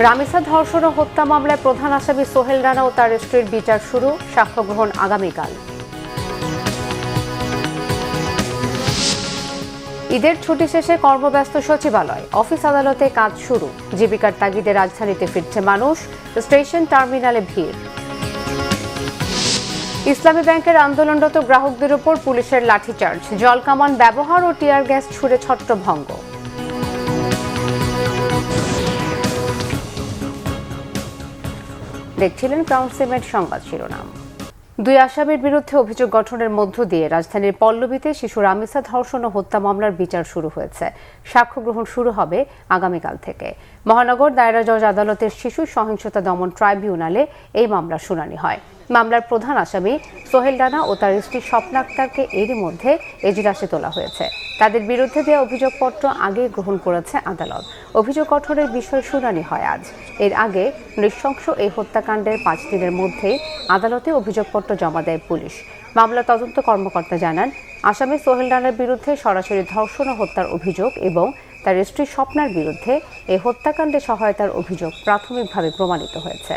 রামিসা ধর্ষণ ও হত্যা মামলায় প্রধান আসামি সোহেল রানা ও তার স্ত্রীর বিচার শুরু, সাক্ষ্য গ্রহণ আগামীকাল। ঈদের ছুটি শেষে কর্মব্যস্ত সচিবালয়, অফিস আদালতে কাজ শুরু। জীবিকার তাগিদে রাজধানীতে ফিরছে মানুষ, স্টেশন টার্মিনালে ভিড়। ইসলামী ব্যাংকের আন্দোলনরত গ্রাহকদের উপর পুলিশের লাঠিচার্জ, জলকামান ব্যবহার ও টিয়ার গ্যাস ছুড়ে ছত্রভঙ্গ। দেখছিলেন ক্রাউন সিমেন্ট সংবাদ শিরোনাম। দুই আসামির বিরুদ্ধে অভিযোগ গঠনের মধ্য দিয়ে রাজধানীর পল্লবীতে শিশু রামিসা ধর্ষণ ও হত্যা মামলার বিচার শুরু হয়েছে। সাক্ষ্য গ্রহণ শুরু হবে আগামীকাল থেকে। মহানগর দায়রা জজ আদালতের শিশু সহিংসতা দমন ট্রাইব্যুনালে এই মামলার শুনানি হয়। মামলার প্রধান আসামি সোহেল রানা ও তার স্ত্রী স্বপ্না আক্তারকে এরই মধ্যে এজলাসে তোলা হয়েছে। তাদের বিরুদ্ধে দেওয়া অভিযোগপত্র আগে গ্রহণ করেছে আদালত। অভিযোগ গঠনের বিষয়ে শুনানি হয় আজ। এর আগে নৃশংস এই হত্যাকাণ্ডের 5 দিনের মধ্যেই আদালতে অভিযোগপত্র জমা দেয় পুলিশ। মামলা তদন্ত কর্মকর্তা জানান, আসামি সোহেল রানার বিরুদ্ধে সরাসরি ধর্ষণ ও হত্যার অভিযোগ এবং তার স্ত্রী স্বপ্নার বিরুদ্ধে এই হত্যাকাণ্ডে সহায়তার অভিযোগ প্রাথমিকভাবে প্রমাণিত হয়েছে।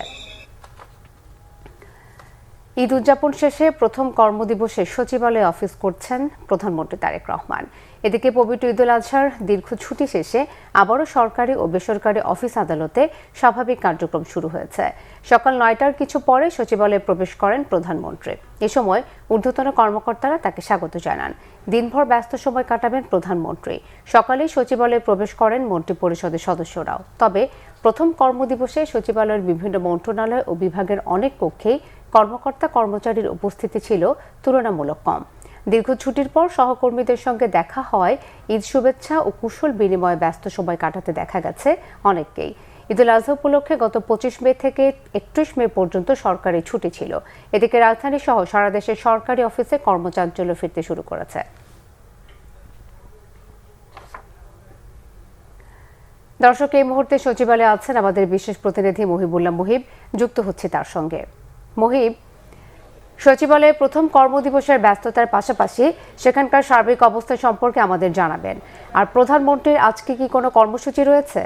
ঈদ উদযাপন শেষে প্রথম কর্মদিবসে সচিবালয়ে অফিস করছেন প্রধানমন্ত্রী তারেক রহমান। এদিকে পবিত্র ঈদুল আজহার দীর্ঘ ছুটি শেষে আবারও সরকারি ও বেসরকারি অফিস আদালতে স্বাভাবিক কার্যক্রম শুরু হয়েছে। সকাল 9টার কিছু পরে সচিবালয়ে প্রবেশ করেন প্রধানমন্ত্রী। এ সময় ঊর্ধ্বতন কর্মকর্তারা তাকে স্বাগত জানান। দিনভর ব্যস্ত সময় কাটাবেন প্রধানমন্ত্রী। সকালেই সচিবালয়ে প্রবেশ করেন মন্ত্রিপরিষদের সদস্যরাও। তবে প্রথম কর্মদিবসে সচিবালয়ের বিভিন্ন মন্ত্রণালয় ও বিভাগের অনেক কক্ষেই কর্মকর্তা কর্মচারীর উপস্থিতি ছিল তুলনামূলক কম। দীর্ঘ ছুটির পর সহকর্মীদের সঙ্গে দেখা হয়, ঈদ শুভেচ্ছা ও কুশল বিনিময়ে ব্যস্ত সময় কাটাতে দেখা গেছে অনেককেই। ঈদুল আজহা উপলক্ষে গত 25 মে থেকে 31 মে পর্যন্ত সরকারি ছুটি ছিল। এদিকে রাজধানী সহ সারা দেশের সরকারি অফিসে কর্মচাঞ্চল্য ফিরতে শুরু করেছে। দর্শক, এই মুহূর্তে সচিবালয়ে আছেন আমাদের বিশেষ প্রতিনিধি মহিবুল্লাহ মুহিব, যুক্ত হচ্ছে তার সঙ্গে। মহিব, সচিবালয়ে প্রথম কর্মদিবসের ব্যস্ততার পাশাপাশি সেখানকার সার্বিক অবস্থা সম্পর্কে আমাদের জানাবেন। আর প্রধানমন্ত্রীর আজকে কি কোনো কর্মসূচি রয়েছে?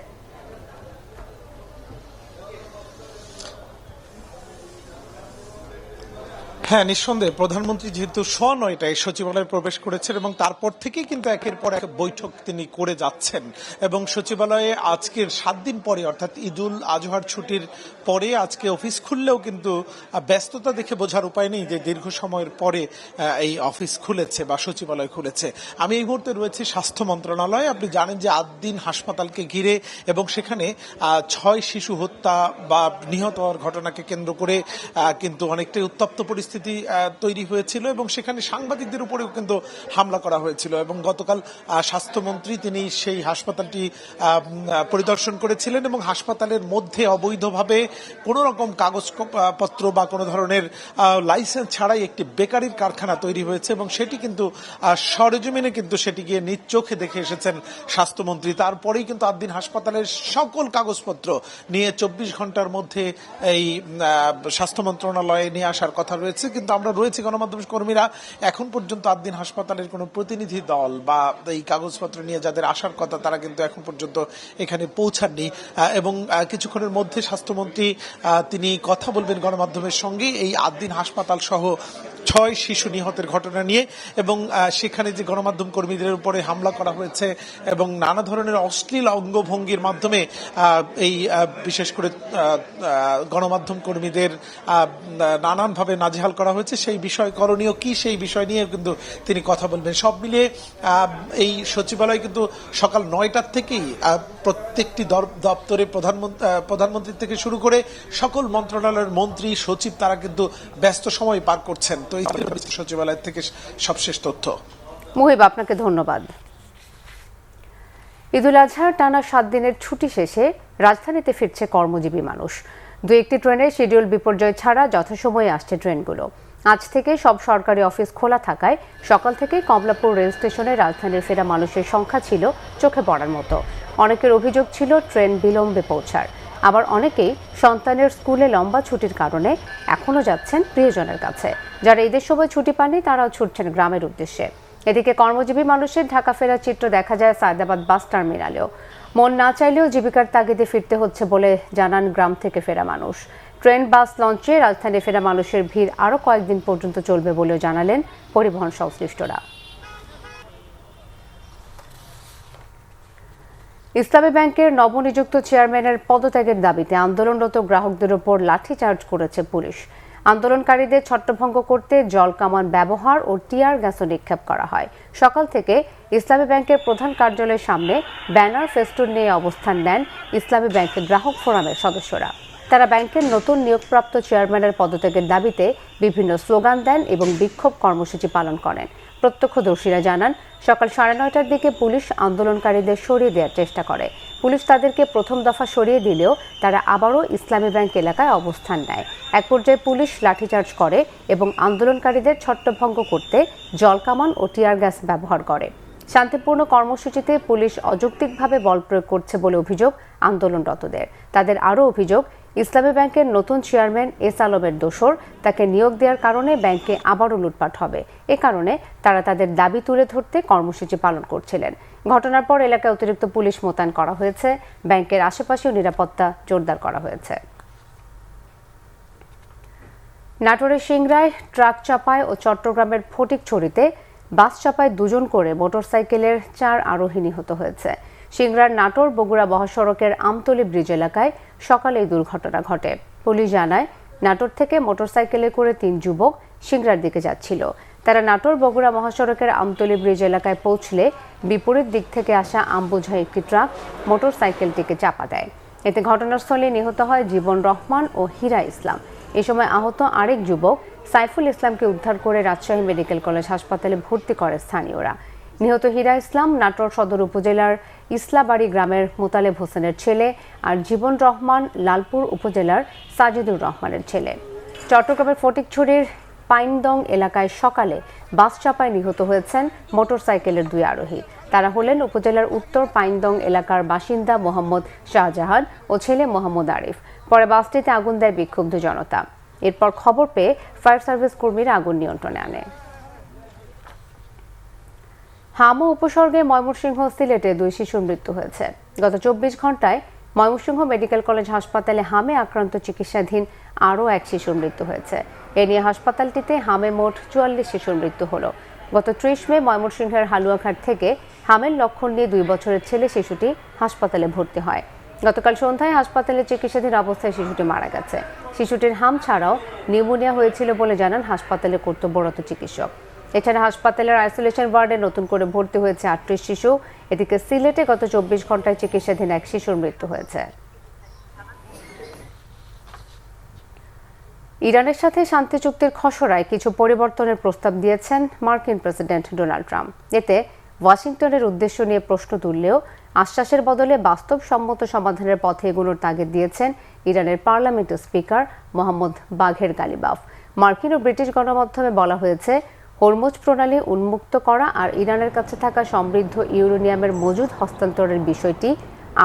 হ্যাঁ, নিঃসন্দেহে প্রধানমন্ত্রী যেহেতু 9:30টায় সচিবালয়ে প্রবেশ করেছেন এবং তারপর থেকেই কিন্তু একের পর এক বৈঠক তিনি করে যাচ্ছেন এবং সচিবালয়ে আজকের 7 দিন পরে অর্থাৎ ঈদুল আজহার ছুটির পরে আজকে অফিস খুললেও কিন্তু ব্যস্ততা দেখে বোঝার উপায় নেই যে দীর্ঘ সময়ের পরে এই অফিস খুলেছে বা সচিবালয় খুলেছে। আমি এই মুহূর্তে রয়েছে স্বাস্থ্য মন্ত্রণালয়ে। আপনি জানেন যে আদ্দিন হাসপাতালকে ঘিরে এবং সেখানে 6 শিশু হত্যা বা নিহত হওয়ার ঘটনাকে কেন্দ্র করে কিন্তু অনেকটাই উত্তপ্ত পরিস্থিতি তৈরি হয়েছিল এবং সেখানে সাংবাদিকদের উপরেও কিন্তু হামলা করা হয়েছিল এবং গতকাল স্বাস্থ্যমন্ত্রী তিনি সেই হাসপাতালটি পরিদর্শন করেছিলেন এবং হাসপাতালের মধ্যে অবৈধভাবে কোনো রকম কাগজপত্র বা কোনো ধরনের লাইসেন্স ছাড়াই একটি বেকারির কারখানা তৈরি হয়েছে এবং সেটি কিন্তু সরেজমিনে কিন্তু সেটি গিয়ে নিজ চোখে দেখে এসেছেন স্বাস্থ্যমন্ত্রী। তারপরেই কিন্তু আদ্দিন হাসপাতালের সকল কাগজপত্র নিয়ে 24 ঘন্টার মধ্যে এই স্বাস্থ্য মন্ত্রণালয়ে নিয়ে আসার কথা রয়েছে। কিন্তু আমরা রয়েছি গণমাধ্যম কর্মীরা, এখন পর্যন্ত আদ্দিন হাসপাতালের কোনো প্রতিনিধি দল বা এই কাগজপত্র নিয়ে যাদের আসার কথা তারা কিন্তু এখন পর্যন্ত এখানে পৌঁছাননি এবং কিছুক্ষণের মধ্যে স্বাস্থ্যমন্ত্রী তিনি কথা বলবেন গণমাধ্যমের সঙ্গে এই আদ্দিন হাসপাতাল সহ 6 শিশু নিহতের ঘটনা নিয়ে এবং সেখানে যে গণমাধ্যম কর্মীদের উপরে হামলা করা হয়েছে এবং নানা ধরনের অশ্লীল অঙ্গভঙ্গির মাধ্যমে এই বিশেষ করে গণমাধ্যম কর্মীদের নানানভাবে নাজেহাল করা হয়েছে, সেই বিষয় করণীয় কি সেই বিষয় নিয়ে কিন্তু তিনি কথা বলবেন। সব মিলিয়ে এই সচিবালয় কিন্তু সকাল 9টার থেকেই প্রত্যেকটি দপ্তরে প্রধানমন্ত্রী থেকে শুরু করে সকল মন্ত্রণালয়ের মন্ত্রী সচিব তারা কিন্তু ব্যস্ত সময় পার করছেন। তো এই সচিবালয় থেকে সবশেষ তথ্য। মুহিব, আপনাকে ধন্যবাদ। ঈদুল আজহার টানা 7 দিনের ছুটি শেষে রাজধানীতে ফিরছে কর্মজীবী মানুষ। 2-1টি ট্রেনের শিডিউল বিপর্যয় ছাড়া যথাসময়ে আসছে ট্রেনগুলো। আজ থেকে সব সরকারি অফিস খোলা থাকায় সকাল থেকে কমলাপুর রেল স্টেশনে রাজধানীর ফেরা মানুষের সংখ্যা ছিল চোখে পড়ার মতো। অনেকের অভিযোগ ছিল ট্রেন বিলম্বে পৌঁছার। আবার অনেকেই সন্তানের স্কুলে লম্বা ছুটির কারণে এখনও যাচ্ছেন প্রিয়জনের কাছে। যারা ঈদের সময় ছুটি পাননি তারাও ছুটছেন গ্রামের উদ্দেশ্যে। এদিকে কর্মজীবী মানুষের ঢাকা ফেরার চিত্র দেখা যায় সায়দাবাদ বাস টার্মিনালেও। মন না চাইলেও জীবিকার তাগিদে ফিরতে হচ্ছে বলে জানান গ্রাম থেকে ফেরা মানুষ। ট্রেন বাস লঞ্চে রাজধানী ফেরা মানুষের ভিড় আরও কয়েকদিন পর্যন্ত চলবে বলেও জানালেন পরিবহন সংশ্লিষ্টরা। ইসলামী ব্যাংকের নবনিযুক্ত চেয়ারম্যানের পদত্যাগের দাবিতে আন্দোলনরত গ্রাহকদের ওপর লাঠিচার্জ করেছে পুলিশ। আন্দোলনকারীদের ছত্রভঙ্গ করতে জল কামান ব্যবহার ও টিয়ার গ্যাসও নিক্ষেপ করা হয়। সকাল থেকে ইসলামী ব্যাংকের প্রধান কার্যালয়ের সামনে ব্যানার ফেস্টুন নিয়ে অবস্থান নেন ইসলামী ব্যাংকের গ্রাহক ফোরামের সদস্যরা। তারা ব্যাংকের নতুন নিয়োগপ্রাপ্ত চেয়ারম্যানের পদত্যাগের দাবিতে বিভিন্ন স্লোগান দেন এবং বিক্ষোভ কর্মসূচি পালন করেন। প্রত্যক্ষদর্শীরা জানান, সকাল 9:30টার দিকে পুলিশ আন্দোলনকারীদের সরিয়ে দেওয়ার চেষ্টা করে। পুলিশ তাদেরকে প্রথম দফা সরিয়ে দিলেও তারা আবারও ইসলামী ব্যাংক এলাকায় অবস্থান নেয়। এক পর্যায়ে পুলিশ লাঠিচার্জ করে এবং আন্দোলনকারীদের ছত্রভঙ্গ করতে জলকামান ও টিয়ার গ্যাস ব্যবহার করে। শান্তিপূর্ণ কর্মসূচিতে পুলিশ অযৌক্তিকভাবে বল প্রয়োগ করছে বলে অভিযোগ আন্দোলনরতদের। তাদের আরও অভিযোগ, ইসলামী ব্যাংকের নতুন চেয়ারম্যান এস আলমের দোসর, তাকে নিয়োগ দেওয়ার কারণে ব্যাংকে আবারও লুটপাট হবে। এ কারণে তারা তাদের দাবি তুলে ধরতে কর্মসূচি পালন করছিলেন। ঘটনার পর এলাকায় অতিরিক্ত পুলিশ মোতায়েন করা হয়েছে। ব্যাংকের আশেপাশেও নিরাপত্তা জোরদার করা হয়েছে। নাটোরের সিংড়ায় ট্রাক চাপায় ও চট্টগ্রামের ফটিকছড়িতে বাস চাপায় 2 জন করে মোটরসাইকেলের 4 আরোহী নিহত হয়েছে। সিংড়ার নাটোর বগুড়া মহাসড়কের আমতলী ব্রিজ এলাকায় সকালে এই দুর্ঘটনা ঘটে। পুলিশ জানায়, নাটোর থেকে মোটরসাইকেলে করে 3 যুবক সিংড়ার দিকে যাচ্ছিল। তারা নাটোর বগুড়া মহাসড়কের আমতলী ব্রিজ এলাকায় পৌঁছলে বিপরীত দিক থেকে আসা আমবোঝাই একটি ট্রাক মোটরসাইকেলটিকে চাপা দেয়। এতে ঘটনাস্থলে নিহত হয় জীবন রহমান ও হীরা ইসলাম। এ সময় আহত আরেক যুবক সাইফুল ইসলামকে উদ্ধার করে রাজশাহী মেডিকেল কলেজ হাসপাতালে ভর্তি করে স্থানীয়রা। নিহত হীরা ইসলাম নাটোর সদর উপজেলার ইসলাবাড়ি গ্রামের মোতালেব হোসেনের ছেলে আর জীবন রহমান লালপুর উপজেলার সাজিদুর রহমানের ছেলে। চট্টগ্রামের ফটিকছড়ির পাইনদং এলাকায় সকালে বাস চাপায় নিহত হয়েছেন মোটরসাইকেলের 2 আরোহী। তারা হলেন উপজেলার উত্তর পাইনদং এলাকার বাসিন্দা মোহাম্মদ শাহজাহান ও ছেলে মোহাম্মদ আরিফ। পরে বাসটিতে আগুন দেয় বিক্ষুব্ধ জনতা। এরপর খবর পেয়ে ফায়ার সার্ভিস কর্মীরা আগুন নিয়ন্ত্রণে আনে। হামা উপসর্গে ময়মনসিংহ সিলেটে 2 শিশুর মৃত্যু হয়েছে। গত 24 ঘন্টায় ময়মনসিংহ মেডিকেল কলেজ হাসপাতালে হামে আক্রান্ত চিকিৎসাধীন আরও 1 শিশুর মৃত্যু হয়েছে। এ নিয়ে হাসপাতালটিতে হামে মোট 44 শিশুর মৃত্যু হলো। গত 30 মে ময়মনসিংহের হালুয়াঘাট থেকে হামের লক্ষণ নিয়ে 2 বছরের ছেলে শিশুটি হাসপাতালে ভর্তি হয়। গতকাল সন্ধ্যায় হাসপাতালে চিকিৎসাধীন অবস্থায় শিশুটি মারা গেছে। শিশুটির হাম ছাড়াও নিউমোনিয়া হয়েছিল বলে জানান হাসপাতালে কর্তব্যরত চিকিৎসক। এছাড়া হাসপাতালের আইসোলেশন ওয়ার্ডে নতুন করে ভর্তি হয়েছে 38 শিশু। এদিকে সিলেটে গত 24 ঘন্টায় চিকিৎসাধীন 1 শিশুর মৃত্যু হয়েছে। ইরানের সাথে শান্তি চুক্তির খসড়ায় কিছু পরিবর্তনের প্রস্তাব দিয়েছেন মার্কিন প্রেসিডেন্ট ডোনাল্ড ট্রাম্প। এতে ওয়াশিংটনের উদ্দেশ্য নিয়ে প্রশ্ন তুললেও আশ্বাসের বদলে বাস্তবসম্মত সমাধানের পথে এগোনোর তাগিদ দিয়েছেন ইরানের পার্লামেন্টের স্পিকার মোহাম্মদ বাঘের গালিবাফ। মার্কিন ও ব্রিটিশ গণমাধ্যমে বলা হয়েছে, হরমুজ প্রণালী উন্মুক্ত করা আর ইরানের কাছে থাকা সমৃদ্ধ ইউরেনিয়ামের মজুদ হস্তান্তরের বিষয়টি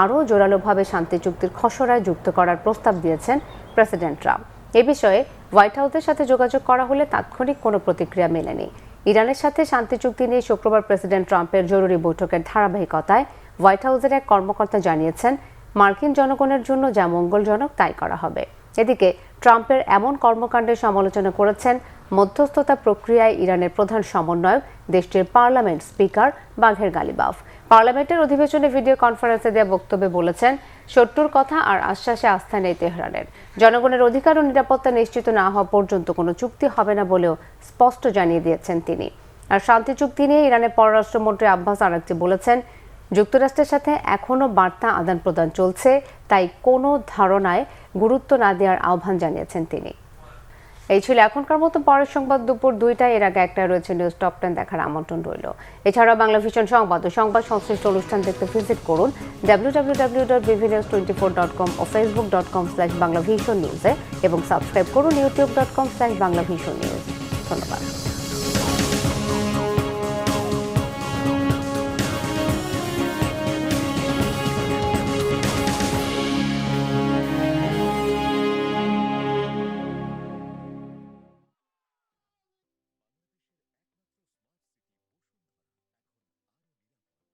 আরও জোরালোভাবে শান্তি চুক্তির খসড়ায় যুক্ত করার প্রস্তাব দিয়েছেন প্রেসিডেন্ট ট্রাম্প। এ বিষয়ে হোয়াইট হাউসের সাথে যোগাযোগ করা হলে তাৎক্ষণিক কোনো প্রতিক্রিয়া মেলেনি। ইরানের সাথে শান্তি চুক্তি নিয়ে শুক্রবার প্রেসিডেন্ট ট্রাম্পের জরুরি বৈঠকের ধারাবাহিকতায় হোয়াইট হাউসের এক কর্মকর্তা জানিয়েছেন, মার্কিন জনগণের জন্য যা মঙ্গলজনক তাই করা হবে। এদিকে ট্রাম্পের এমন কর্মকাণ্ডের সমালোচনা করেছেন মধ্যস্থতা প্রক্রিয়ায় ইরানের প্রধান সমন্বয়ক, দেশটির পার্লামেন্ট স্পিকার বাঘের গালিবাফ। পার্লামেন্টের অধিবেশনে ভিডিও কনফারেন্সে দেওয়া বক্তব্যে বলেছেন, শত্রুর কথা আর আশ্বাসে আস্থা নেই তেহরানের। জনগণের অধিকার ও নিরাপত্তা নিশ্চিত না হওয়া পর্যন্ত কোনো চুক্তি হবে না বলেও স্পষ্ট জানিয়ে দিয়েছেন তিনি। আর শান্তি চুক্তি নিয়ে ইরানের পররাষ্ট্রমন্ত্রী আব্বাস আরাগচি বলেছেন, যুক্তরাষ্ট্রের সাথে এখনও বার্তা আদান প্রদান চলছে, তাই কোনো ধারণায় গুরুত্ব না দেওয়ার আহ্বান জানিয়েছেন তিনি। এই ছিল এখনকার মতো। পরের সংবাদ দুপুর 2টায়। এর আগে একটা রয়েছে নিউজ টপ 10 দেখার আমন্ত্রণ রইল। এছাড়াও বাংলা ভিশন সংবাদ ও সংবাদ সংশ্লিষ্ট অনুষ্ঠান দেখতে ভিজিট করুন www.bvnews24.com ও facebook.com/banglavisionnews এবং সাবস্ক্রাইব করুন youtube.com/banglavisionnews। ধন্যবাদ।